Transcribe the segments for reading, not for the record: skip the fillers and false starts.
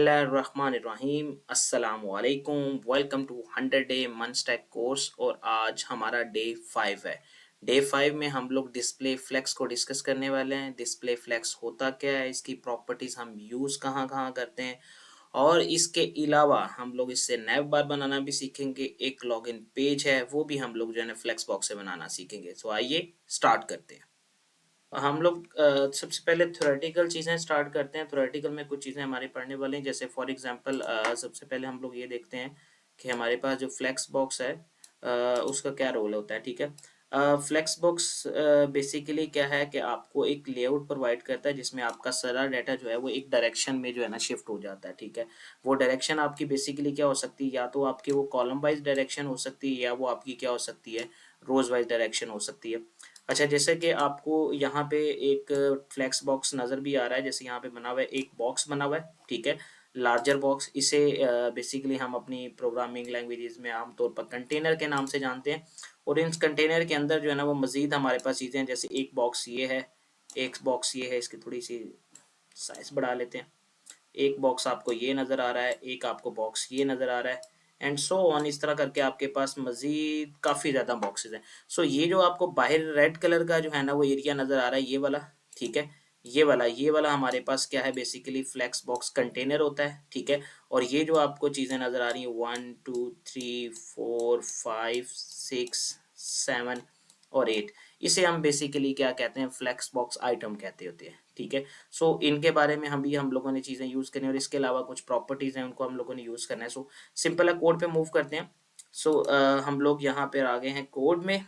बिस्मिल्लाहिर्रहमानिर्रहीम अस्सलामुअलैकुम। Welcome to 100 day मनस्टैक course और आज हमारा डे 5 है। डे 5 में हम लोग डिस्प्ले फ्लेक्स को डिस्कस करने वाले हैं। डिस्प्ले फ्लेक्स होता क्या है, इसकी प्रॉपर्टीज हम यूज़ कहाँ कहाँ करते हैं और इसके अलावा हम लोग इससे नैव बार बनाना भी सीखेंगे। एक लॉगिन पेज है वो भी हम लोग जो है ना फ्लेक्स बॉक्स से बनाना सीखेंगे। तो आइए स्टार्ट करते हैं। हम लोग सबसे पहले थ्योरेटिकल चीज़ें स्टार्ट करते हैं। थ्योरेटिकल में कुछ चीज़ें हमारे पढ़ने वाले हैं, जैसे फॉर एग्जांपल सबसे पहले हम लोग ये देखते हैं कि हमारे पास जो फ्लेक्स बॉक्स है उसका क्या रोल होता है। ठीक है, फ्लेक्स बॉक्स बेसिकली क्या है कि आपको एक लेआउट प्रोवाइड करता है जिसमें आपका सारा डाटा जो है वो एक डायरेक्शन में जो है ना शिफ्ट हो जाता है। ठीक है, वो डायरेक्शन आपकी बेसिकली क्या हो सकती है, या तो आपकी वो कॉलम वाइज डायरेक्शन हो सकती है या वो आपकी क्या हो सकती है, रोज वाइज डायरेक्शन हो सकती है। अच्छा, जैसे कि आपको यहाँ पे एक फ्लेक्स बॉक्स नज़र भी आ रहा है, जैसे यहाँ पे बना हुआ है एक बॉक्स बना हुआ है। ठीक है, लार्जर बॉक्स, इसे बेसिकली हम अपनी प्रोग्रामिंग लैंग्वेजेस में आमतौर पर कंटेनर के नाम से जानते हैं। और इन कंटेनर के अंदर जो है ना वो मज़ीद हमारे पास चीज़ें हैं, जैसे एक बॉक्स ये है, एक बॉक्स ये है, इसकी थोड़ी सी साइज बढ़ा लेते हैं। एक बॉक्स आपको ये नज़र आ रहा है, एक आपको बॉक्स ये नज़र आ रहा है, एंड सो ऑन। इस तरह करके आपके पास मज़ीद काफ़ी ज़्यादा बॉक्सेस हैं। सो ये जो आपको बाहर रेड कलर का जो है ना वो एरिया नज़र आ रहा है, ये वाला। ठीक है, ये वाला हमारे पास क्या है, बेसिकली फ्लेक्स बॉक्स कंटेनर होता है। ठीक है, और ये जो आपको चीज़ें नज़र आ रही हैं 1 2 3 4 5 6 7 और 8, इसे हम बेसिकली क्या कहते हैं, फ्लेक्स बॉक्स आइटम कहते होते हैं। ठीक है, सो इनके बारे में हम लोगों ने चीज़ें यूज़ करनी है और इसके अलावा कुछ प्रॉपर्टीज़ हैं उनको हम लोगों ने यूज़ करना है। सो सिंपल है, कोड पे मूव करते हैं। सो हम लोग यहाँ पर आ गए हैं कोड में।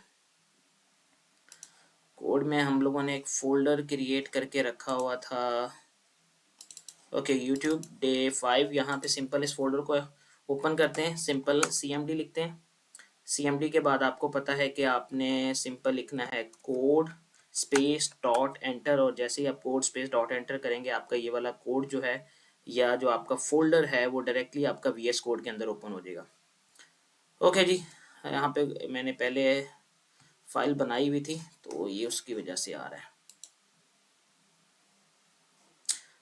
कोड में हम लोगों ने एक फोल्डर क्रिएट करके रखा हुआ था। Okay, YouTube day 5। यहाँ पे सिंपल इस फोल्डर को ओपन करते हैं, सिंपल CMD लिखते हैं। CMD के बाद आपको पता है कि आपने सिंपल लिखना है कोड स्पेस डॉट एंटर, और जैसे ही आप कोड स्पेस डॉट एंटर करेंगे आपका ये वाला कोड जो है या जो आपका फोल्डर है वो डायरेक्टली आपका VS कोड के अंदर ओपन हो जाएगा। ओके जी, यहाँ पे मैंने पहले फाइल बनाई हुई थी तो ये उसकी वजह से आ रहा है।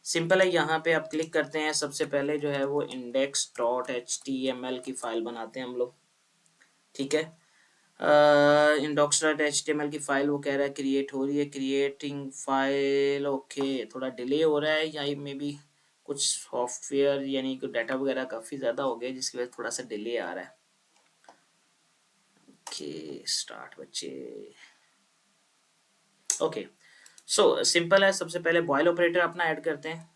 सिंपल है, यहाँ पे आप क्लिक करते हैं। सबसे पहले जो है वो index.html की फाइल बनाते हैं हम लोग। ठीक है, indocs.html की फाइल वो कह रहा है क्रिएट हो रही है, क्रिएटिंग फाइल। ओके, थोड़ा डिले हो रहा है या मे बी कुछ सॉफ्टवेयर यानी कि डाटा वगैरह काफ़ी ज़्यादा हो गया जिसकी वजह से थोड़ा सा डिले आ रहा है। ओके, स्टार्ट बच्चे। ओके, सो सिंपल है, सबसे पहले बॉयल ऑपरेटर अपना ऐड करते हैं।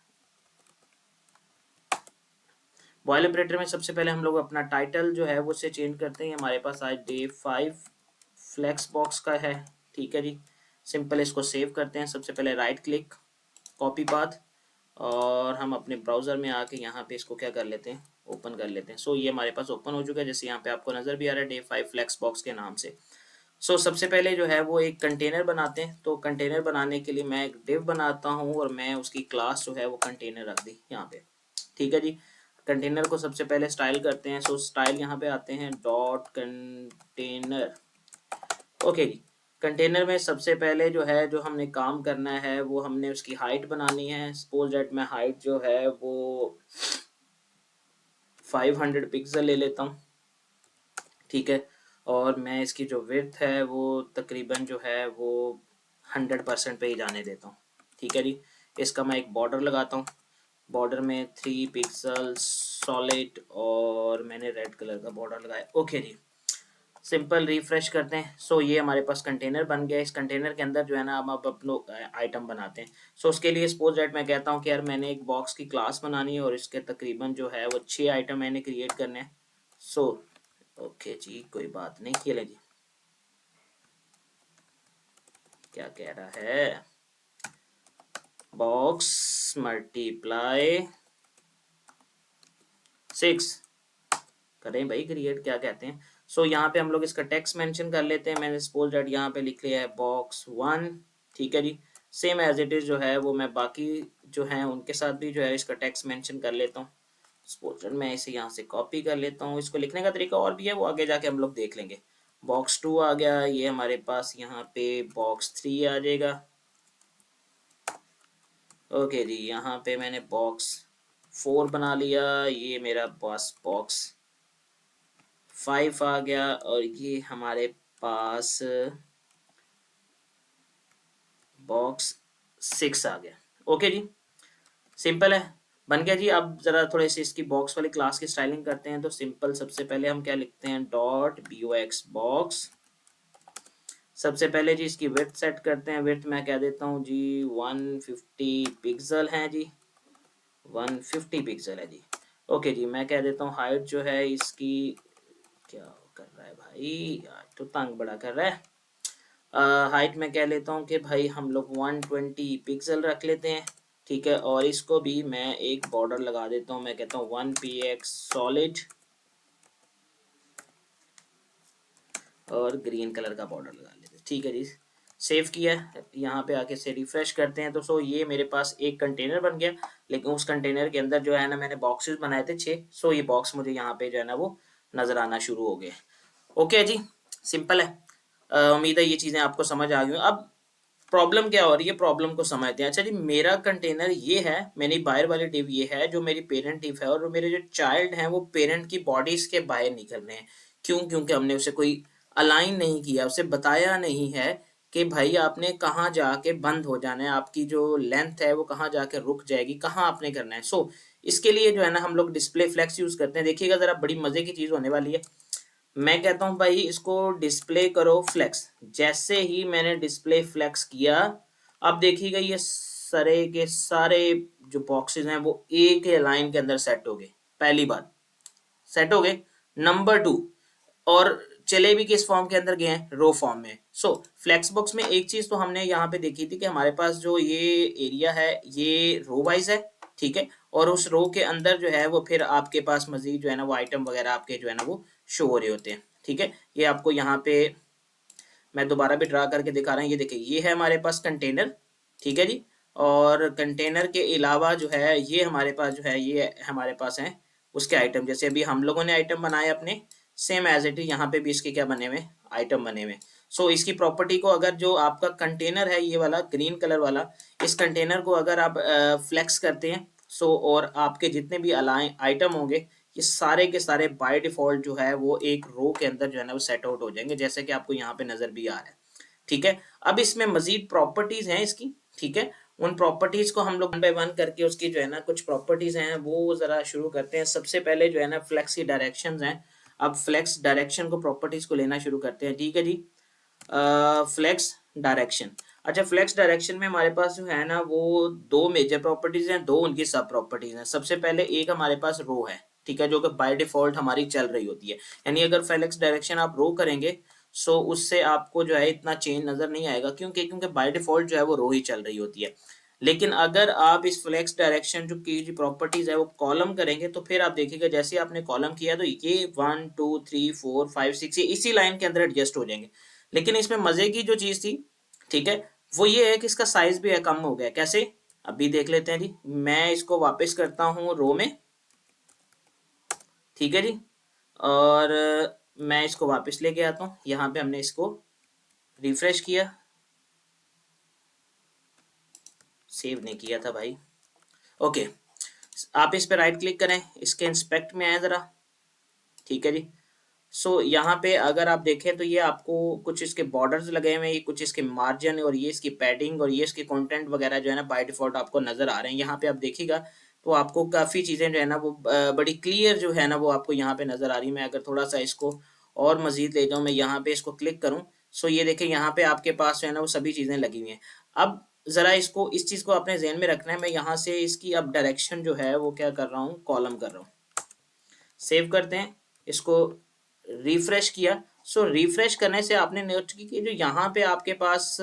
बॉयल ऑपरेटर में सबसे पहले हम लोग अपना टाइटल जो है वो से चेंज करते हैं। हमारे पास आज डे 5 फ्लेक्स बॉक्स का है। ठीक है जी, सिंपल इसको सेव करते हैं। सबसे पहले राइट क्लिक, कॉपी पाथ, और हम अपने ब्राउज़र में आके यहाँ पे इसको क्या कर लेते हैं, ओपन कर लेते हैं। सो ये हमारे पास ओपन हो चुका है, जैसे यहाँ पे आपको नज़र भी आ रहा है डे 5 फ्लेक्स बॉक्स के नाम से। सो सबसे पहले जो है वो एक कंटेनर बनाते हैं। तो कंटेनर बनाने के लिए मैं एक डिव बनाता हूँ और मैं उसकी क्लास जो है वो कंटेनर रख दी यहाँ पे। ठीक है जी, कंटेनर को सबसे पहले स्टाइल करते हैं। सो स्टाइल यहाँ पे आते हैं डॉट कंटेनर। ओके जी, कंटेनर में सबसे पहले जो है जो हमने काम करना है वो हमने उसकी हाइट बनानी है। सपोज दैट मैं हाइट जो है वो 500 पिक्सल ले लेता हूँ। ठीक है, और मैं इसकी जो विड्थ है वो तकरीबन जो है वो 100% पे ही जाने देता हूँ। ठीक है जी, इसका मैं एक बॉर्डर लगाता हूँ। बॉर्डर में 3 पिक्सल सॉलिड और मैंने रेड कलर का बॉर्डर लगाया। ओके जी, सिंपल रिफ्रेश करते हैं। सो ये हमारे पास कंटेनर बन गया। इस कंटेनर के अंदर जो है ना हम अब अपना आइटम बनाते हैं। सो उसके लिए सपोज दैट मैं कहता हूँ कि यार मैंने एक बॉक्स की क्लास बनानी है और इसके तकरीबन जो है वो 6 आइटम मैंने क्रिएट करने हैं। सो ओके जी, कोई बात नहीं, खेलें जी। क्या कह रहा है, बॉक्स मल्टीप्लाई 6 करें भाई क्रिएट, क्या कहते हैं। सो यहाँ पे हम लोग इसका टेक्स्ट मेंशन कर लेते हैं। मैंने सपोज दैट यहाँ पे लिख लिया है बॉक्स 1। ठीक है जी, सेम एज इट इज जो है वो मैं बाकी जो है उनके साथ भी जो है इसका टेक्स्ट मेंशन कर लेता हूँ। सपोज दैट मैं इसे यहाँ से कॉपी कर लेता हूँ। इसको लिखने का तरीका और भी है, वो आगे जाके हम लोग देख लेंगे। बॉक्स 2 आ गया, ये हमारे पास यहाँ पे बॉक्स 3 आ जाएगा। ओके जी, यहाँ पे मैंने बॉक्स 4 बना लिया, ये मेरा पास बॉक्स 5 आ गया, और ये हमारे पास बॉक्स 6 आ गया। ओके जी, सिंपल है, बन गया जी। अब जरा थोड़े से इसकी बॉक्स वाली क्लास की स्टाइलिंग करते हैं। तो सिंपल, सबसे पहले हम क्या लिखते हैं, डॉट box बॉक्स। सबसे पहले जी इसकी विड्थ सेट करते हैं। विड्थ मैं कह देता हूँ जी 150 पिक्सल है जी, 150 पिक्सल है जी। ओके जी, मैं कह देता हूँ हाइट जो है इसकी, क्या कर रहा है भाई यार, तो तंग बड़ा कर रहा है। हाइट में कह लेता हूँ कि भाई हम लोग 120 पिक्सल रख लेते हैं, ठीक है। और इसको भी मैं एक बॉर्डर लगा देता हूँ, मैं कहता हूँ 1px सॉलिड, और ग्रीन कलर का बॉर्डर लगा लेते हैं, ठीक है जी। सेव किया, यहाँ पे आके से रिफ्रेश करते हैं। तो सो ये मेरे पास एक कंटेनर बन गया, लेकिन उस कंटेनर के अंदर जो है ना मैंने बॉक्सेस बनाए थे 6। सो ये बॉक्स मुझे यहाँ पे जो है ना वो नजर आना शुरू हो गए। ओके जी, सिंपल है। उम्मीद है ये चीज़ें आपको समझ आ गई। अब प्रॉब्लम क्या हो रही है, प्रॉब्लम को समझते हैं। अच्छा जी, मेरा कंटेनर ये है, मेरी बाहर वाली डिव ये है, जो मेरी पेरेंट डिव है, और मेरे जो चाइल्ड हैं वो पेरेंट की बॉडीज के बाहर निकल रहे हैं। क्यों? क्योंकि हमने उसे कोई अलाइन नहीं किया, उसे बताया नहीं है कि भाई आपने कहाँ जाके बंद हो जाना है, आपकी जो लेंथ है वो कहाँ जाके रुक जाएगी, कहाँ आपने करना है। सो इसके लिए जो है ना हम लोग डिस्प्ले फ्लेक्स यूज करते हैं। देखिएगा जरा, बड़ी मजे की चीज होने वाली है। मैं कहता हूं भाई इसको डिस्प्ले करो फ्लेक्स। जैसे ही मैंने डिस्प्ले फ्लेक्स किया, अब देखिएगा ये सारे के सारे जो बॉक्सेस हैं वो एक ही लाइन के अंदर सेट हो गए। पहली बात, सेट हो गए। नंबर 2, और चले भी किस फॉर्म के अंदर गए हैं, रो फॉर्म में। सो फ्लेक्स बॉक्स में एक चीज तो हमने यहाँ पे देखी थी कि हमारे पास जो ये एरिया है ये रो वाइज है, ठीक है। और उस रो के अंदर जो है वो फिर आपके पास मजीद जो है ना वो आइटम वगैरह आपके जो है ना वो शो हो रहे होते हैं, ठीक है। ये आपको यहाँ पे मैं दोबारा भी ड्रा करके दिखा रहा हूँ। ये देखिए, ये है हमारे पास कंटेनर, ठीक है जी। और कंटेनर के अलावा जो है ये हमारे पास जो है ये हमारे पास है उसके आइटम। जैसे अभी हम लोगों ने आइटम बनाए अपने, सेम एज इट इज यहाँ पे भी इसके क्या बने हुए, आइटम बने हुए। सो इसकी प्रॉपर्टी को, अगर जो आपका कंटेनर है ये वाला ग्रीन कलर वाला, इस कंटेनर को अगर आप फ्लेक्स करते हैं, सो और आपके जितने भी अलाइन आइटम होंगे ये सारे के सारे बाय डिफॉल्ट जो है वो एक रो के अंदर जो है ना वो सेट आउट हो जाएंगे, जैसे कि आपको यहाँ पे नजर भी आ रहा है, ठीक है। अब इसमें मजीद प्रॉपर्टीज हैं इसकी, ठीक है। उन प्रॉपर्टीज को हम लोग वन बाय वन करके उसकी जो है ना कुछ प्रॉपर्टीज हैं वो जरा शुरू करते हैं। सबसे पहले जो है ना फ्लेक्स की डायरेक्शंस हैं। अब फ्लेक्स डायरेक्शन को प्रॉपर्टीज को लेना शुरू करते हैं, ठीक है जी। Flex direction. अच्छा, फ्लेक्स डायरेक्शन में हमारे पास जो है ना वो दो मेजर प्रॉपर्टीज हैं, दो उनकी सब प्रॉपर्टीज हैं। सबसे पहले एक हमारे पास रो है, ठीक है, जो कि बाय डिफॉल्ट हमारी चल रही होती है। यानी अगर फ्लेक्स डायरेक्शन आप रो करेंगे सो उससे आपको जो है इतना चेंज नजर नहीं आएगा, क्योंकि बाय डिफॉल्ट जो है वो रो ही चल रही होती है। लेकिन अगर आप इस फ्लेक्स डायरेक्शन जो की जो प्रॉपर्टीज है वो कॉलम करेंगे, तो फिर आप देखिएगा जैसे आपने कॉलम किया तो ये 1 2 3 4 5 6 ये इसी लाइन के अंदर एडजस्ट हो जाएंगे। लेकिन इसमें मजे की जो चीज थी, ठीक है, वो ये है कि इसका साइज भी है कम हो गया। कैसे? अभी देख लेते हैं जी। मैं इसको वापस करता हूँ रो में, ठीक है जी। और मैं इसको वापस लेके आता हूँ, यहाँ पे हमने इसको रिफ्रेश किया, सेव नहीं किया था भाई। ओके, आप इस पे राइट क्लिक करें, इसके इंस्पेक्ट में आए जरा, ठीक है जी। सो यहाँ पे अगर आप देखें तो ये आपको कुछ इसके बॉर्डर्स लगे हुए हैं, ये कुछ इसके मार्जिन, और ये इसकी पैडिंग, और ये इसके कंटेंट वगैरह जो है ना बाय डिफॉल्ट आपको नजर आ रहे हैं। यहाँ पे आप देखिएगा तो आपको काफ़ी चीज़ें जो है ना वो बड़ी क्लियर जो है ना वो आपको यहाँ पे नजर आ रही है। मैं अगर थोड़ा सा इसको और मजीद ले जाऊँ, मैं यहाँ पे इसको क्लिक करूँ, सो ये देखें यहाँ पे आपके पास जो है ना वो सभी चीज़ें लगी हुई हैं। अब ज़रा इसको, इस चीज़ को अपने जहन में रखना है। मैं यहाँ से इसकी अब डायरेक्शन जो है वो क्या कर रहा हूँ, कॉलम कर रहा हूँ। सेव करते हैं इसको, रिफ्रेश किया। सो रिफ्रेश करने से आपने नोट की कि जो यहाँ पे आपके पास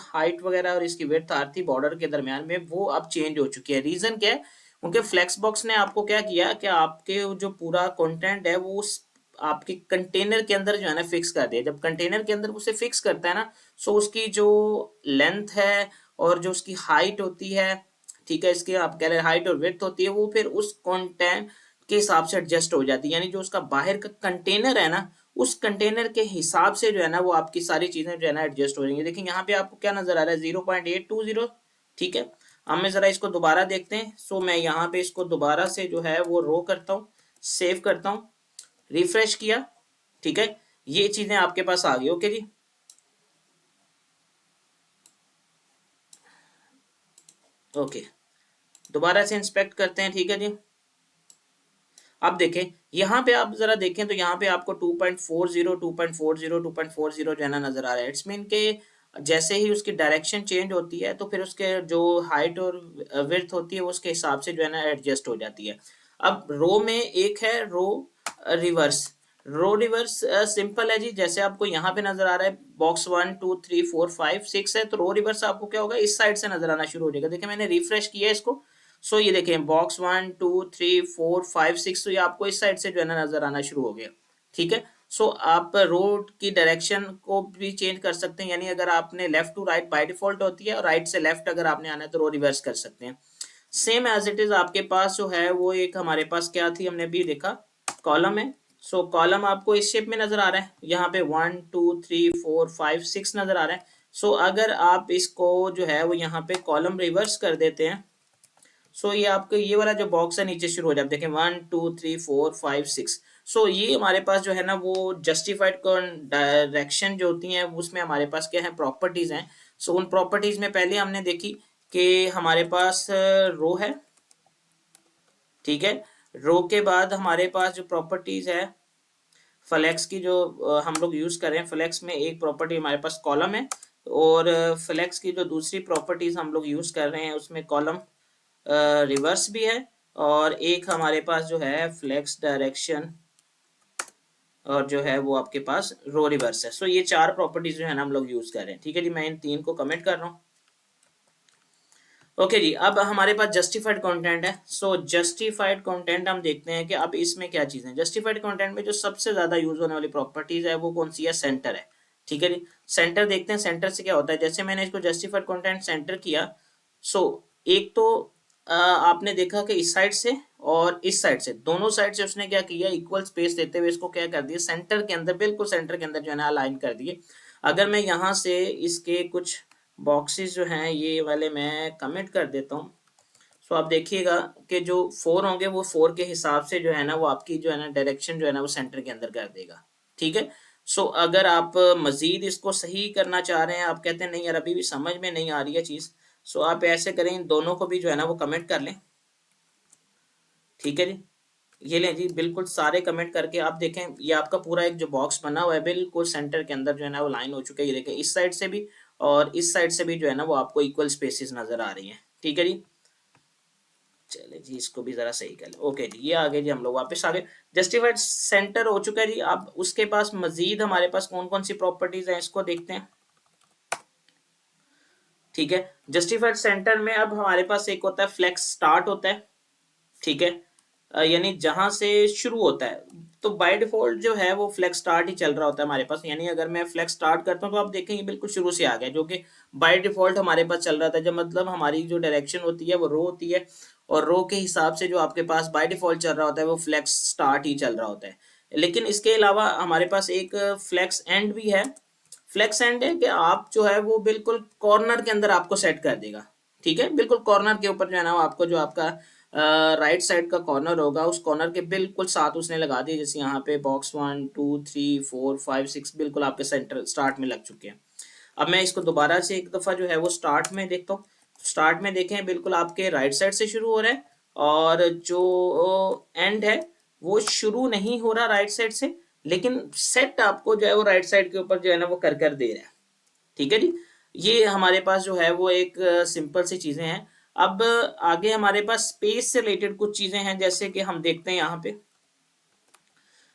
हाइट वगैरह और इसकी विड्थ आ रही थी बॉर्डर के दरमियान में, वो अब चेंज हो चुकी है। रीजन क्या है? उनके फ्लेक्स बॉक्स ने आपको क्या किया कि आपके जो पूरा कंटेंट है वो उस आपके कंटेनर के अंदर जो है ना फिक्स कर दिया। जब कंटेनर के अंदर उसे फिक्स करता है ना, सो उसकी जो लेंथ है और जो उसकी हाइट होती है, ठीक है, इसके आप कह रहे हाइट और विड्थ होती है, वो फिर उस कंटेंट के हिसाब से एडजस्ट हो जाती है। यानी जो उसका बाहर का कंटेनर है ना, उस कंटेनर के हिसाब से जो है ना वो आपकी सारी चीजें जो है ना एडजस्ट हो जाएंगी। देखिए यहाँ पे आपको क्या नजर आ रहा है, 0.820, ठीक है। अब मैं जरा इसको दोबारा देखते हैं। सो मैं यहाँ पे इसको दोबारा से जो है वो रो करता हूँ, सेव करता हूँ, रिफ्रेश किया, ठीक है, ये चीजें आपके पास आ गई। ओके जी, ओके, दोबारा से इंस्पेक्ट करते हैं, ठीक है जी। अब देखें यहाँ पे, आप जरा देखें तो यहाँ पे आपको 2.40 2.40 2.40 जो है ना नजर आ रहा है। इट्स मीन के जैसे ही उसकी डायरेक्शन चेंज होती है तो फिर उसके जो हाइट और विड्थ होती है वो उसके हिसाब से जो है ना एडजस्ट हो जाती है। अब रो में एक है रो रिवर्स। रो रिवर्स सिंपल है जी, जैसे आपको यहाँ पे नजर आ रहा है बॉक्स 1 2 3 4 5 6 है, तो रो रिवर्स आपको क्या होगा, इस साइड से नजर आना शुरू हो जाएगा। देखिए मैंने रिफ्रेश किया है इसको। सो ये देखें बॉक्स 1 2 3 4 5 6, तो ये आपको इस साइड से जो है ना नजर आना शुरू हो गया, ठीक है। सो आप रोड की डायरेक्शन को भी चेंज कर सकते हैं, यानी अगर आपने left to right by default होती है और राइट से लेफ्ट अगर आपने आना है तो रो रिवर्स कर सकते हैं। सेम एज इट इज आपके पास जो है वो एक हमारे पास क्या थी, हमने भी देखा, कॉलम है। सो कॉलम आपको इस शेप में नजर आ रहा है, यहाँ पे 1 2 3 4 5 6 नजर आ रहा है। सो अगर आप इसको जो है वो यहाँ पे कॉलम रिवर्स कर देते हैं, सो ये आपके ये वाला जो बॉक्स है नीचे शुरू हो जाए, देखें 1 2 3 4 5 6। सो ये हमारे पास जो है ना वो जस्टिफाइड डायरेक्शन जो होती हैं उसमें हमारे पास क्या है, प्रॉपर्टीज हैं। सो उन प्रॉपर्टीज में पहले हमने देखी कि हमारे पास रो है, ठीक है। रो के बाद हमारे पास जो प्रॉपर्टीज है फ्लेक्स की, जो हम लोग यूज कर रहे हैं, फ्लेक्स में एक प्रॉपर्टी हमारे पास कॉलम है, और फ्लेक्स की जो दूसरी प्रॉपर्टीज हम लोग यूज कर रहे हैं उसमें कॉलम रिवर्स भी है, और एक हमारे पास जो है फ्लेक्स डायरेक्शन, और जो है वो आपके पास रो रिवर्स है। सो ये चार प्रॉपर्टीज जो है ना हम लोग यूज कर रहे हैं, ठीक है जी। मैं इन तीन को कमेंट कर रहा हूँ। ओके जी, अब हमारे पास जस्टिफाइड कंटेंट है। सो जस्टिफाइड कंटेंट हम देखते हैं कि अब इसमें क्या चीजें हैं। जस्टिफाइड कंटेंट में जो सबसे ज्यादा यूज होने वाली प्रॉपर्टीज है वो कौन सी है, सेंटर है, ठीक है जी। सेंटर देखते हैं, सेंटर से क्या होता है। जैसे मैंने इसको जस्टिफाइड कंटेंट सेंटर किया, सो एक तो आपने देखा कि इस साइड से और इस साइड से, दोनों साइड से उसने क्या किया, इक्वल स्पेस देते हुए इसको क्या कर दिया, सेंटर के अंदर, बिल्कुल सेंटर के अंदर जो है ना अलाइन कर दिए। अगर मैं यहाँ से इसके कुछ बॉक्सेस जो हैं ये वाले मैं कमेंट कर देता हूँ, सो आप देखिएगा कि जो 4 होंगे वो 4 के हिसाब से जो है ना वो आपकी जो है ना डायरेक्शन जो है ना वो सेंटर के अंदर कर देगा, ठीक है। सो अगर आप मजीद इसको सही करना चाह रहे हैं, आप कहते हैं नहीं यार अभी भी समझ में नहीं आ रही है चीज, सो आप ऐसे करें, इन दोनों को भी जो है ना वो कमेंट कर लें, ठीक है जी। ये लें जी, बिल्कुल सारे कमेंट करके आप देखें, ये आपका पूरा एक जो बॉक्स बना हुआ है बिल्कुल सेंटर के अंदर जो है ना वो लाइन हो चुका है। ये देखें इस साइड से भी और इस साइड से भी जो है ना वो आपको इक्वल स्पेसेस नजर आ रही हैं, ठीक है जी। चले जी इसको भी जरा सही कर ले। ओके जी, ये आ गए जी, हम लोग वापस आ गए। जस्टिफाइड सेंटर हो चुका है जी। अब उसके पास मजीद हमारे पास कौन कौन सी प्रॉपर्टीज हैं इसको देखते हैं, ठीक है। जस्टिफाइड सेंटर में अब हमारे पास एक होता है फ्लेक्स स्टार्ट होता है, ठीक है, यानी जहां से शुरू होता है। तो बाय डिफॉल्ट जो है वो फ्लेक्स स्टार्ट ही चल रहा होता है हमारे पास, यानी अगर मैं फ्लेक्स स्टार्ट करता हूँ तो आप देखेंगे बिल्कुल शुरू से आ गया, जो कि बाय डिफॉल्ट हमारे पास चल रहा था। जब मतलब हमारी जो डायरेक्शन होती है वो रो होती है, और रो के हिसाब से जो आपके पास बाय डिफॉल्ट चल रहा होता है वो फ्लेक्स स्टार्ट ही चल रहा होता है। लेकिन इसके अलावा हमारे पास एक फ्लेक्स एंड भी है। फ्लेक्स एंड है कि आप जो है वो बिल्कुल कॉर्नर के अंदर आपको सेट कर देगा, ठीक है। बिल्कुल कॉर्नर के ऊपर जो है ना वो आपको जो आपका राइट साइड का कॉर्नर होगा उस कॉर्नर के बिल्कुल साथ उसने लगा दिया। जैसे यहाँ पे बॉक्स 1 2 3 4 5 6 बिल्कुल आपके सेंटर स्टार्ट में लग चुके हैं। अब मैं इसको दोबारा से एक दफा जो है वो स्टार्ट में देखता हूँ। स्टार्ट में देखें बिल्कुल आपके राइट साइड से शुरू हो रहा है, और जो एंड है वो शुरू नहीं हो रहा राइट साइड से, लेकिन सेट आपको जो है वो राइट साइड के ऊपर जो है ना वो कर दे रहा है, ठीक है जी। ये हमारे पास जो है वो एक सिंपल सी चीजें हैं। अब आगे हमारे पास स्पेस से रिलेटेड कुछ चीजें हैं, जैसे कि हम देखते हैं यहाँ पे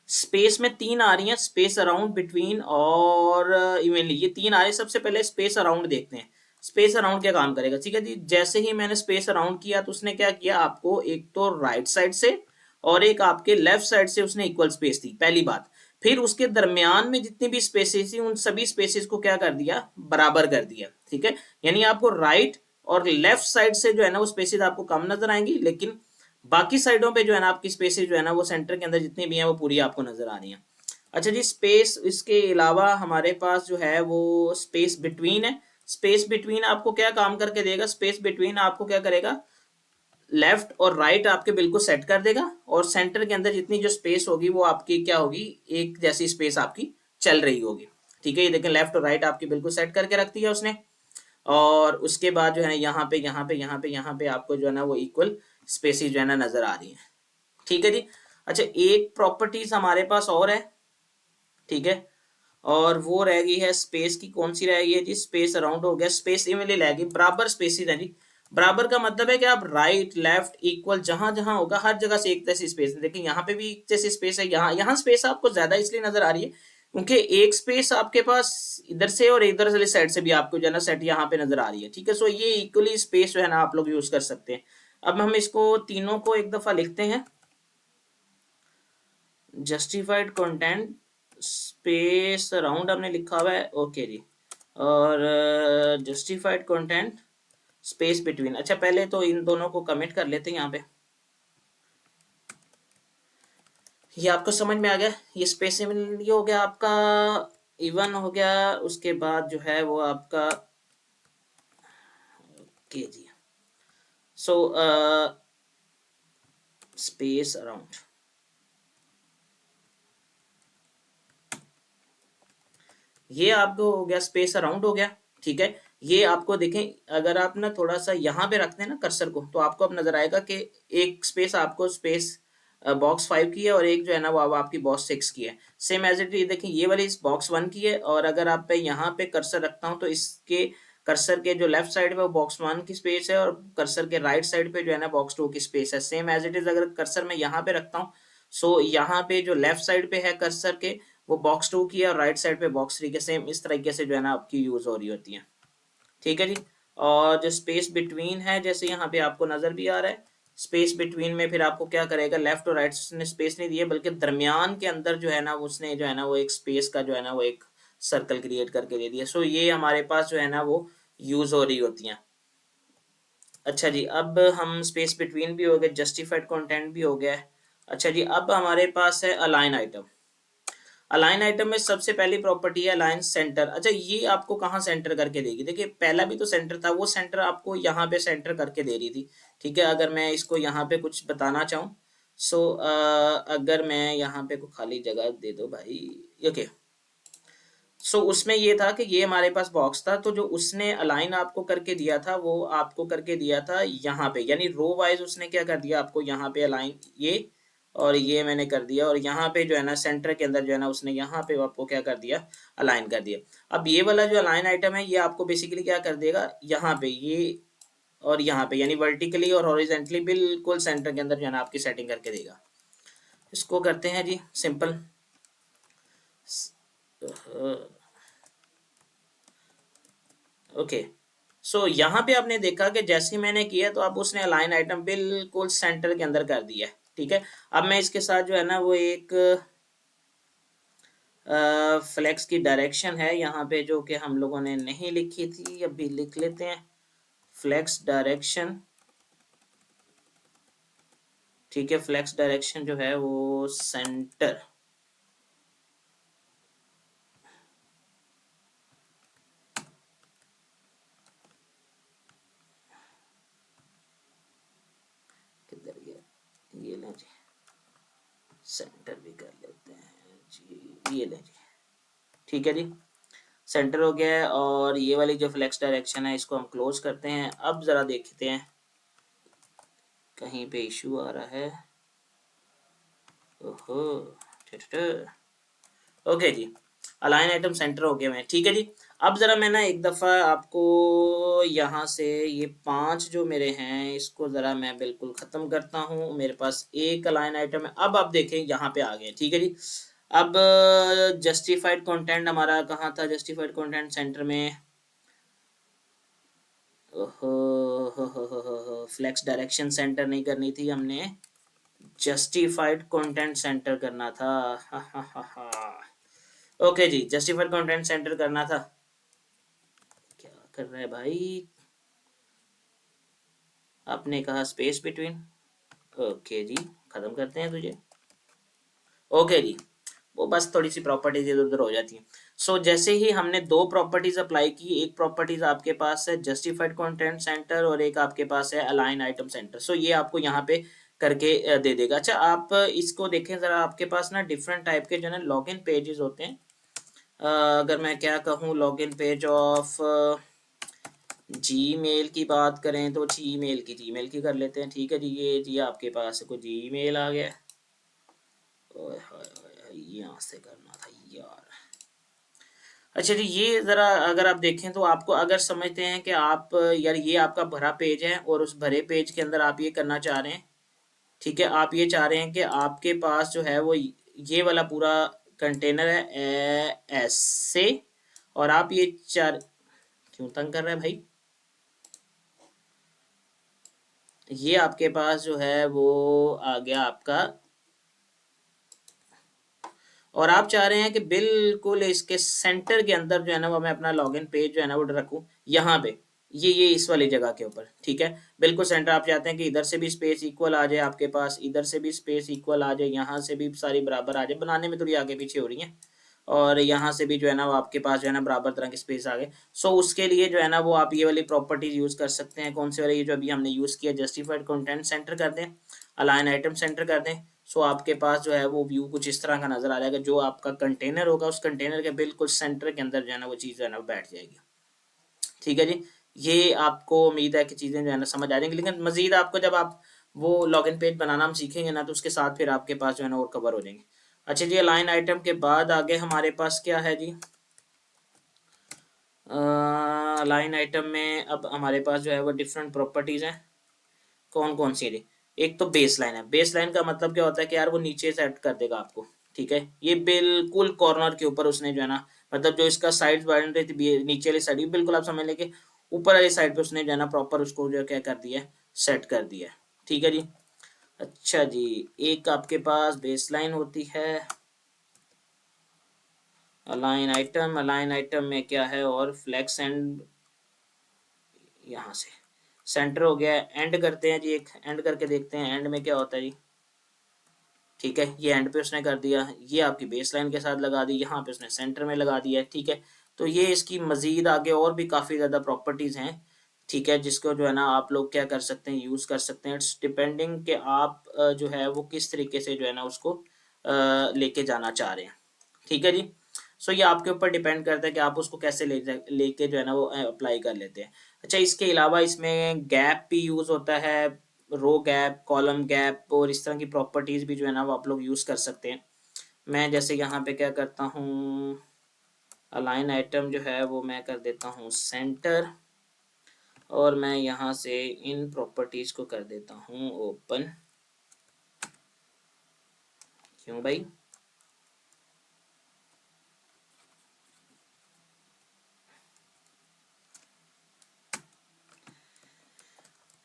स्पेस में तीन आ रही हैं, स्पेस अराउंड, बिटवीन और इवनली, ये तीन आ रही है। सबसे पहले स्पेस अराउंड देखते हैं, स्पेस अराउंड क्या काम करेगा, ठीक है जी। जैसे ही मैंने स्पेस अराउंड किया तो उसने क्या किया, आपको एक तो राइट साइड से और एक आपके लेफ्ट साइड से उसने इक्वल स्पेस दी, पहली बात। फिर उसके दरमियान में जितनी भी स्पेसेस थी उन सभी स्पेसेस को क्या कर दिया, बराबर कर दिया, ठीक है। यानी आपको राइट और लेफ्ट साइड से जो है ना वो स्पेसेस आपको कम नजर आएंगी, लेकिन बाकी साइडों पे जो है ना आपकी स्पेसेस जो है ना वो सेंटर के अंदर जितनी भी हैं वो पूरी आपको नजर आ रही हैं। अच्छा जी, स्पेस इसके अलावा हमारे पास जो है वो स्पेस बिटवीन है। स्पेस बिटवीन आपको क्या काम करके देगा, स्पेस बिटवीन आपको क्या करेगा, लेफ्ट और राइट आपके बिल्कुल सेट कर देगा, और सेंटर के अंदर जितनी जो स्पेस होगी वो आपकी क्या होगी, एक जैसी स्पेस आपकी चल रही होगी। ठीक है, ये देखें लेफ्ट और राइट आपकी बिल्कुल सेट करके रख दिया उसने। और उसके बाद जो है यहाँ पे यहाँ पे यहाँ पे यहाँ पे आपको जो है ना वो इक्वल स्पेसिस जो है ना नजर आ रही है। ठीक है जी। अच्छा, एक प्रॉपर्टीज हमारे पास और है, ठीक है, और वो रह गई है स्पेस की, कौन सी रह गई है जी, स्पेस अराउंड हो गया, स्पेस इवनली रहेगी, बराबर स्पेसिस है जी। बराबर का मतलब है कि आप राइट लेफ्ट इक्वल जहां जहां होगा हर जगह से एक जैसी स्पेस है। देखिए यहाँ पे भी एक जैसी स्पेस है, यहाँ यहाँ स्पेस आपको ज्यादा इसलिए नजर आ रही है क्योंकि एक स्पेस आपके पास इधर से और इधर वाली साइड से भी आपको जो है ना सेट यहाँ पे नजर आ रही है। ठीक है, सो ये इक्वली स्पेस जो है ना आप लोग यूज कर सकते हैं। अब हम इसको तीनों को एक दफा लिखते हैं, जस्टिफाइड कंटेंट स्पेस अराउंड हमने लिखा हुआ है, ओके जी, और जस्टिफाइड कंटेंट स्पेस बिटवीन। अच्छा, पहले तो इन दोनों को कमिट कर लेते हैं यहाँ पे। ये आपको समझ में आ गया, ये स्पेस ये हो गया आपका इवन हो गया, उसके बाद जो है वो आपका के जी, सो स्पेस अराउंड, ये आपको हो गया स्पेस अराउंड हो गया। ठीक है, ये आपको देखें अगर आप ना थोड़ा सा यहाँ पे रखते हैं ना कर्सर को, तो आपको अब नजर आएगा कि एक स्पेस आपको स्पेस बॉक्स 5 की है और एक जो है ना वो अब आपकी बॉक्स 6 की है। सेम एज इट इज देखें ये वाली इस बॉक्स 1 की है, और अगर आप पे यहाँ पे कर्सर रखता हूँ तो इसके कर्सर के जो लेफ्ट साइड पे वो बॉक्स 1 की स्पेस है, और कर्सर के राइट साइड पे जो है ना बॉक्स 2 की स्पेस है। सेम एज इट इज अगर कर्सर मैं यहाँ पे रखता हूँ, सो यहाँ पे जो लेफ्ट साइड पे है कर्सर के वो बॉक्स 2 की है, और राइट साइड पे बॉक्स 3 के, सेम इस तरीके से जो है ना आपकी यूज हो रही होती है। ठीक है जी। और जो स्पेस बिटवीन है, जैसे यहाँ पे आपको नजर भी आ रहा है, स्पेस बिटवीन में फिर आपको क्या करेगा, लेफ्ट और राइट ने स्पेस नहीं दी है बल्कि दरमियान के अंदर जो है ना उसने जो है ना वो एक स्पेस का जो है ना वो एक सर्कल क्रिएट करके दे दिया। सो ये हमारे पास जो है ना वो यूज हो रही होती हैं। अच्छा जी, अब हम स्पेस बिटवीन भी हो गए, जस्टिफाइड कंटेंट भी हो गया है। अच्छा जी, अब हमारे पास है अलाइन आइटम। अलाइन आइटम में सबसे पहली प्रॉपर्टी है अलाइन सेंटर। अच्छा, ये आपको कहाँ सेंटर करके देगी, देखिए पहला भी तो सेंटर था, वो सेंटर आपको यहाँ पे सेंटर करके दे रही थी। ठीक है, अगर मैं इसको यहाँ पे कुछ बताना चाहूँ, सो अगर मैं यहाँ पे को खाली जगह दे दो भाई, ओके। सो उसमें ये था कि ये हमारे पास बॉक्स था, तो जो उसने अलाइन आपको करके दिया था वो आपको करके दिया था यहाँ पे, यानी रो वाइज उसने क्या कर दिया आपको यहाँ पे अलाइन, ये और ये मैंने कर दिया, और यहाँ पे जो है ना सेंटर के अंदर जो है ना उसने यहाँ पे आपको क्या कर दिया, अलाइन कर दिया। अब ये वाला जो अलाइन आइटम है ये आपको बेसिकली क्या कर देगा, यहाँ पे ये और यहाँ पे, यानी वर्टिकली और हॉरिजेंटली बिल्कुल सेंटर के अंदर जो है ना आपकी सेटिंग करके देगा। इसको करते हैं जी सिंपल। ओके, सो यहाँ पे आपने देखा कि जैसे ही मैंने किया तो अब उसने अलाइन आइटम बिल्कुल सेंटर के अंदर कर दिया है। ठीक है, अब मैं इसके साथ जो है ना वो एक फ्लेक्स की डायरेक्शन है यहाँ पे जो कि हम लोगों ने नहीं लिखी थी, अभी लिख लेते हैं, फ्लेक्स डायरेक्शन। ठीक है, फ्लेक्स डायरेक्शन जो है वो सेंटर, किधर गया, ये लें जी, सेंटर भी कर लेते हैं जी, ये लें जी। ठीक है जी, सेंटर हो गया है, और ये वाली जो फ्लेक्स डायरेक्शन है इसको हम क्लोज करते हैं। अब जरा देखते हैं कहीं पे इशू आ रहा है, ओहो, ओके जी, अलाइन आइटम सेंटर हो गया मैं। ठीक है जी, अब जरा मैं ना एक दफा आपको यहाँ से ये 5 जो मेरे हैं इसको जरा मैं बिल्कुल खत्म करता हूँ। मेरे पास एक अलाइन आइटम है, अब आप देखें यहाँ पे आ गए। ठीक है जी, अब जस्टिफाइड कंटेंट हमारा कहाँ था, जस्टिफाइड कंटेंट सेंटर में, ओहो हो, फ्लेक्स डायरेक्शन सेंटर नहीं करनी थी हमने, जस्टिफाइड कंटेंट सेंटर करना था। हा हा हा हा, ओके जी, जस्टिफाइड कंटेंट सेंटर करना था। क्या कर रहा है भाई, आपने कहा स्पेस बिटवीन, ओके जी, खत्म करते हैं तुझे। ओके जी, वो बस थोड़ी सी प्रॉपर्टीज इधर उधर हो जाती हैं। सो जैसे ही हमने दो प्रॉपर्टीज अप्लाई की, एक प्रॉपर्टीज आपके पास है जस्टिफाइड कंटेंट सेंटर और एक आपके पास है अलाइन आइटम सेंटर। सो ये आपको यहाँ पे करके दे देगा। अच्छा, आप इसको देखें जरा, आपके पास ना डिफरेंट टाइप के जो है ना लॉगिन पेजेस होते हैं। अगर मैं क्या कहूँ, लॉगिन पेज ऑफ जीमेल की बात करें तो जीमेल की कर लेते हैं। ठीक है जी, ये जी आपके पास कोई जीमेल आ गया। ओए हाय हाय, यहाँ से करना था यार। अच्छा जी, ये जरा अगर आप देखें तो आपको अगर समझते हैं कि आप यार ये आपका भरा पेज है और उस भरे पेज के अंदर आप ये करना चाह रहे हैं। ठीक है, आप ये चाह रहे हैं कि आपके पास जो है वो ये वाला पूरा कंटेनर है ऐसे, और आप ये चार, क्यों तंग कर रहे हैं भाई। ये आपके पास जो है वो आ गया आपका, और आप चाह रहे हैं कि बिल्कुल इसके सेंटर के अंदर जो है ना वो मैं अपना लॉगिन पेज जो है ना वो रखूं यहाँ पे, ये इस वाली जगह के ऊपर। ठीक है, बिल्कुल सेंटर। आप चाहते हैं कि इधर से भी स्पेस इक्वल आ जाए आपके पास, इधर से भी स्पेस इक्वल आ जाए, यहाँ से भी सारी बराबर आ जाए। बनाने में थोड़ी आगे पीछे हो रही है, और यहाँ से भी जो है ना वो आपके पास जो है ना बराबर तरह के स्पेस आ गए। सो उसके लिए जो है ना वो आप ये वाली प्रॉपर्टीज यूज कर सकते हैं। कौन सी वाली, ये जो अभी हमने यूज किया, जस्टिफाइड कंटेंट सेंटर कर दें, अलाइन आइटम सेंटर कर दें। सो आपके पास जो है वो व्यू कुछ इस तरह का नजर आ जाएगा। जो आपका कंटेनर होगा उस कंटेनर के बिल्कुल सेंटर के अंदर जो है ना वो चीज़ जो है ना बैठ जाएगी। ठीक है जी, ये आपको उम्मीद है कि चीज़ें जो है ना समझ आ जाएंगी। लेकिन मजीद आपको जब आप वो लॉगिन पेज बनाना हम सीखेंगे ना, तो उसके साथ फिर आपके पास जो है ना और कवर हो जाएंगे। अच्छा जी, लाइन आइटम के बाद आगे हमारे पास क्या है जी, लाइन आइटम में अब हमारे पास जो है वो डिफरेंट प्रॉपर्टीज हैं। कौन कौन सी है जी? एक तो बेस लाइन है। बेस लाइन का मतलब क्या होता है कि यार वो नीचे सेट कर देगा आपको। ठीक है, ये बिल्कुल कॉर्नर के ऊपर उसने जो है ना, मतलब जो इसका साइड बन रही थी नीचे वाली साइड, बिल्कुल आप समझ लें कि ऊपर वाली साइड पे उसने जो है ना प्रॉपर उसको जो क्या कर दिया है, सेट कर दिया है। ठीक है जी। अच्छा जी, एक आपके पास बेस लाइन होती है, अलाइन आइटम। अलाइन आइटम में क्या है, और फ्लेक्स एंड, यहाँ से सेंटर हो गया। एंड करते हैं जी, एक एंड करके देखते हैं एंड में क्या होता है जी। ठीक है, ये एंड पे उसने कर दिया, ये आपकी बेस लाइन के साथ लगा दी, यहाँ पे उसने सेंटर में लगा दिया है। ठीक है, तो ये इसकी मजीद आगे और भी काफ़ी ज़्यादा प्रॉपर्टीज़ हैं। ठीक है, जिसको जो है ना आप लोग क्या कर सकते हैं, यूज़ कर सकते हैं। इट्स डिपेंडिंग कि आप जो है वो किस तरीके से जो है ना उसको लेके जाना चाह रहे हैं। ठीक है जी। सो ये आपके ऊपर डिपेंड करता है कि आप उसको कैसे लेके जो है ना वो अप्लाई कर लेते हैं। अच्छा, इसके अलावा इसमें गैप भी यूज़ होता है, रो गैप, कॉलम गैप, और इस तरह की प्रॉपर्टीज भी जो है ना वो आप लोग यूज़ कर सकते हैं। मैं जैसे यहाँ पे क्या करता हूँ, अलाइन आइटम जो है वो मैं कर देता हूँ सेंटर, और मैं यहाँ से इन प्रॉपर्टीज को कर देता हूँ ओपन। क्यों भाई?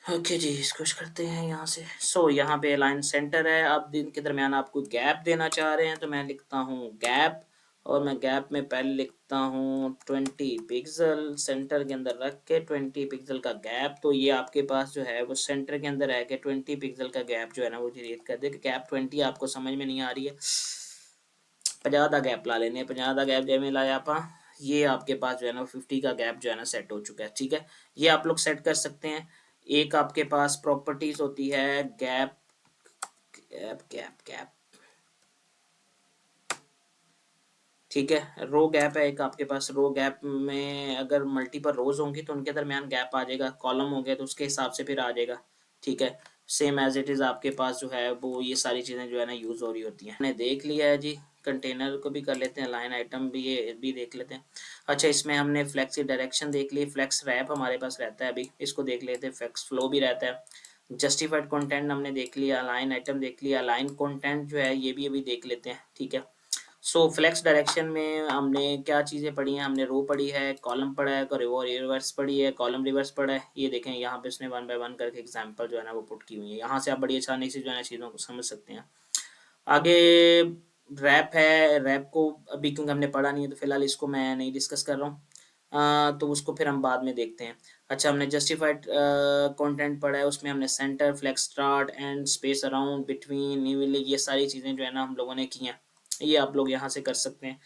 ओके जी, इसको करते हैं यहाँ से। सो यहाँ पे लाइन सेंटर है। अब दिन के दरमियान आपको गैप देना चाह रहे हैं, तो मैं लिखता हूँ गैप, और मैं गैप में पहले लिखता हूँ 20 पिक्सल, सेंटर के अंदर रख के 20 पिक्सल का गैप। तो ये आपके पास जो है वो सेंटर के अंदर है कि 20 पिक्सल का गैप जो है ना वो क्रिएट कर दे। गैप 20 आपको समझ में नहीं आ रही है, 50 का गैप ला लेने। 50 का गैप जैसे लाया आप, ये आपके पास जो है ना 50 का गैप जो है ना सेट हो चुका है। ठीक है, ये आप लोग सेट कर सकते हैं। एक आपके पास प्रॉपर्टीज होती है गैप, गैप गैप गैप। ठीक है, रो गैप है एक आपके पास। रो गैप में अगर मल्टीपल रोज होंगी तो उनके दरमियान गैप आ जाएगा। कॉलम हो गया तो उसके हिसाब से फिर आ जाएगा। ठीक है, सेम एज इट इज आपके पास जो है वो ये सारी चीजें जो है ना यूज हो रही होती हैं। हमने देख लिया है जी, कंटेनर को भी कर लेते हैं, लाइन आइटम भी ये भी देख लेते हैं। अच्छा, इसमें हमने फ्लेक्स की डायरेक्शन देख ली, फ्लेक्स रैप हमारे पास रहता है अभी, इसको देख लेते हैं। फ्लेक्स फ्लो भी रहता है। जस्टिफाइड कंटेंट हमने देख लिया, लाइन आइटम देख लिया, लाइन कंटेंट जो है ये भी अभी देख लेते हैं। ठीक है, सो फ्लेक्स डायरेक्शन में हमने क्या चीज़ें पढ़ी हैं, हमने रो पढ़ी है, कॉलम पढ़ा है, रिवर्स पढ़ी है, कॉलम रिवर्स पढ़ा है। ये देखें यहाँ पे उसने 1 बाय 1 करके एग्जांपल जो है ना वो पुट की हुई है। यहाँ से आप बड़ी आसानी से जो है ना चीज़ों को समझ सकते हैं। आगे रैप है, रैप को अभी क्योंकि हमने पढ़ा नहीं है तो फिलहाल इसको मैं नहीं डिस्कस कर रहा हूँ। तो उसको फिर हम बाद में देखते हैं। अच्छा, हमने जस्टिफाइड कंटेंट पढ़ा है, उसमें हमने centre, flex, start end space around, between, ये सारी चीज़ें जो है ना हम लोगों ने की हैं। ये आप लोग यहाँ से कर सकते हैं।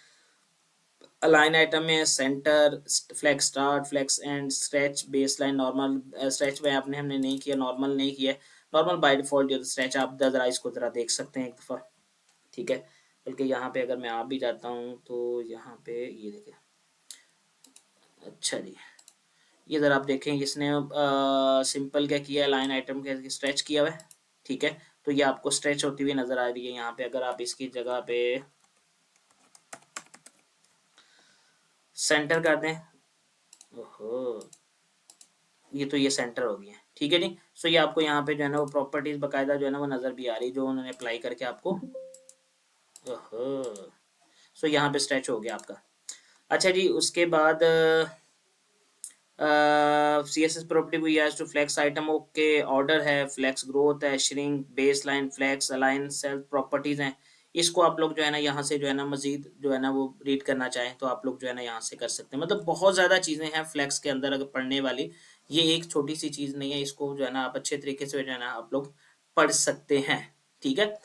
अलाइन आइटम में centre, flex start, flex end, stretch, baseline, normal. Stretch में आपने हमने नहीं किया, नॉर्मल नहीं किया। नॉर्मल बाय डिफॉल्ट जो स्ट्रेच आप जरा इसको जरा देख सकते हैं एक दफ़ा, ठीक है। बल्कि यहाँ पे अगर मैं आ भी जाता हूँ तो यहाँ पे ये देखें, अच्छा जी, ये ज़रा आप देखें इसने सिंपल क्या किया है, लाइन आइटम के स्ट्रेच किया हुआ है, ठीक है। तो ये आपको स्ट्रेच होती हुई नज़र आ रही है यहाँ पे। अगर आप इसकी जगह पे सेंटर कर दें, ओहो, ये सेंटर हो गया, ठीक है जी। सो ये आपको यहाँ पे जो है ना वो प्रॉपर्टीज बकायदा जो है ना वो नज़र भी आ रही है, जो उन्होंने अप्लाई करके आपको, ओहो, सो यहाँ पे स्ट्रेच हो गया आपका। अच्छा जी, उसके बाद CSS property we use to flex item, okay, order है, फ्लेक्स ग्रोथ है, shrink, baseline, flex, align, self properties हैं। इसको आप लोग जो है ना यहाँ से जो है ना मजीद जो है ना वो रीड करना चाहें तो आप लोग जो है ना यहाँ से कर सकते हैं। मतलब बहुत ज़्यादा चीज़ें हैं फ्लेक्स के अंदर अगर पढ़ने वाली, ये एक छोटी सी चीज़ नहीं है, इसको जो है ना आप अच्छे तरीके से जो है ना आप लोग पढ़ सकते हैं, ठीक है।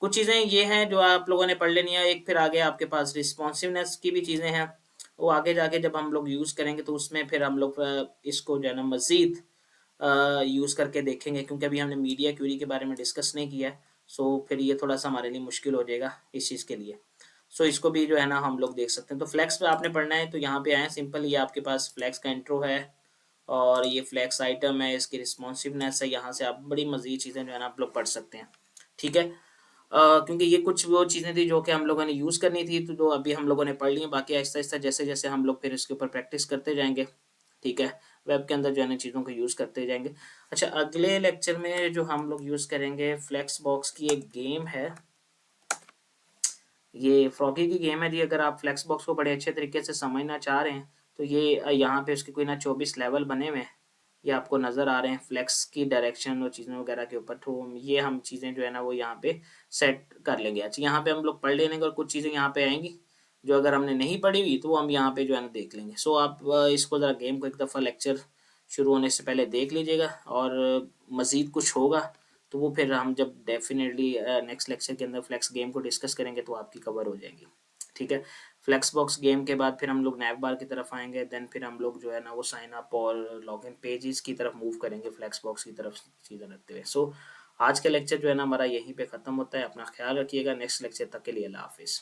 कुछ चीज़ें ये हैं जो आप लोगों ने पढ़ लेनी है। एक फिर आगे आपके पास रिस्पॉन्सिवनेस की भी चीज़ें हैं, वो आगे जाके जब हम लोग यूज़ करेंगे तो उसमें फिर हम लोग इसको जो है ना मज़ीद यूज़ करके देखेंगे, क्योंकि अभी हमने मीडिया क्यूरी के बारे में डिस्कस नहीं किया है। सो फिर ये थोड़ा-सा हमारे लिए मुश्किल हो जाएगा इस चीज़ के लिए। सो इसको भी जो है ना हम लोग देख सकते हैं। तो फ्लेक्स पे आपने पढ़ना है तो यहाँ पे आएँ, सिंपल ये आपके पास फ्लेक्स का इंट्रो है और ये फ्लेक्स आइटम है, इसकी रिस्पॉन्सिवनेस है, यहाँ से आप बड़ी मज़ीद चीज़ें जो है ना आप लोग पढ़ सकते हैं, ठीक है। क्योंकि ये कुछ वो चीज़ें थी जो कि हम लोगों ने यूज़ करनी थी, तो जो अभी हम लोगों ने पढ़ ली हैं, बाकी आहिस्ता-आहिस्ता जैसे-जैसे हम लोग फिर इसके ऊपर प्रैक्टिस करते जाएँगे, ठीक है, वेब के अंदर जो है ना चीज़ों को यूज़ करते जाएँगे। अच्छा, अगले लेक्चर में जो हम लोग यूज़ करेंगे फ्लेक्स बॉक्स की एक गेम है, ये फ्रॉगी की गेम है जी। अगर आप फ्लेक्स बॉक्स को बड़े अच्छे तरीके से समझना चाह रहे हैं तो ये यहाँ पे उसके कोई ना 24 लेवल बने हुए हैं, ये आपको नज़र आ रहे हैं फ्लेक्स की डायरेक्शन और चीज़ें वगैरह के ऊपर। तो ये हम चीज़ें जो है ना वो यहाँ पे सेट कर लेंगे। अच्छा, यहाँ पे हम लोग पढ़ लेंगे और कुछ चीज़ें यहाँ पे आएंगी जो अगर हमने नहीं पढ़ी हुई तो वो हम यहाँ पे जो है ना देख लेंगे। सो आप इसको ज़रा गेम को एक दफ़ा लेक्चर शुरू होने से पहले देख लीजिएगा, और मज़ीद कुछ होगा तो वो फिर हम जब डेफिनेटली नेक्स्ट लेक्चर के अंदर फ्लेक्स गेम को डिस्कस करेंगे तो आपकी कवर हो जाएगी, ठीक है। फ्लेक्स बॉक्स गेम के बाद फिर हम लोग नैव बार की तरफ आएंगे, देन फिर हम लोग जो है ना वो साइन अप और लॉगिन पेजेस की तरफ मूव करेंगे फ्लेक्स बॉक्स की तरफ चीज़ें रखते हुए। सो आज का लेक्चर जो है ना हमारा यहीं पे ख़त्म होता है। अपना ख्याल रखिएगा, नेक्स्ट लेक्चर तक के लिए अल्लाह हाफिज़।